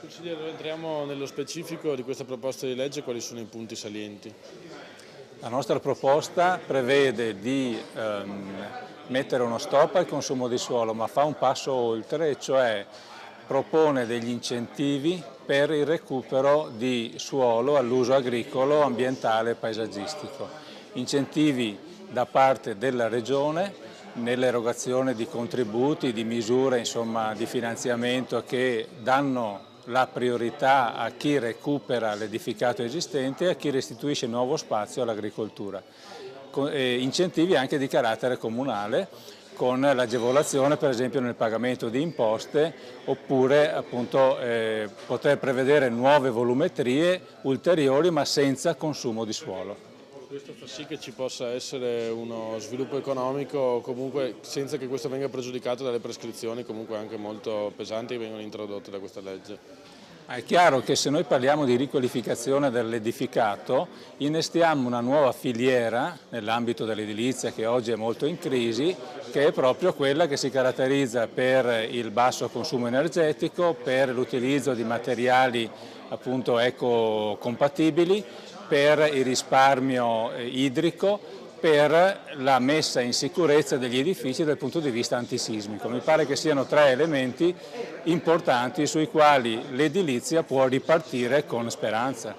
Consigliere, entriamo nello specifico di questa proposta di legge, quali sono i punti salienti? La nostra proposta prevede di mettere uno stop al consumo di suolo, ma fa un passo oltre, cioè propone degli incentivi per il recupero di suolo all'uso agricolo, ambientale e paesaggistico. Incentivi da parte della Regione nell'erogazione di contributi, di misure insomma, di finanziamento che danno la priorità a chi recupera l'edificato esistente e a chi restituisce nuovo spazio all'agricoltura. Incentivi anche di carattere comunale, con l'agevolazione per esempio nel pagamento di imposte, oppure appunto poter prevedere nuove volumetrie ulteriori ma senza consumo di suolo. Questo fa sì che ci possa essere uno sviluppo economico, comunque senza che questo venga pregiudicato dalle prescrizioni comunque anche molto pesanti che vengono introdotte da questa legge. È chiaro che se noi parliamo di riqualificazione dell'edificato, innestiamo una nuova filiera nell'ambito dell'edilizia che oggi è molto in crisi, che è proprio quella che si caratterizza per il basso consumo energetico, per l'utilizzo di materiali appunto ecocompatibili, per il risparmio idrico, per la messa in sicurezza degli edifici dal punto di vista antisismico. Mi pare che siano tre elementi importanti sui quali l'edilizia può ripartire con speranza.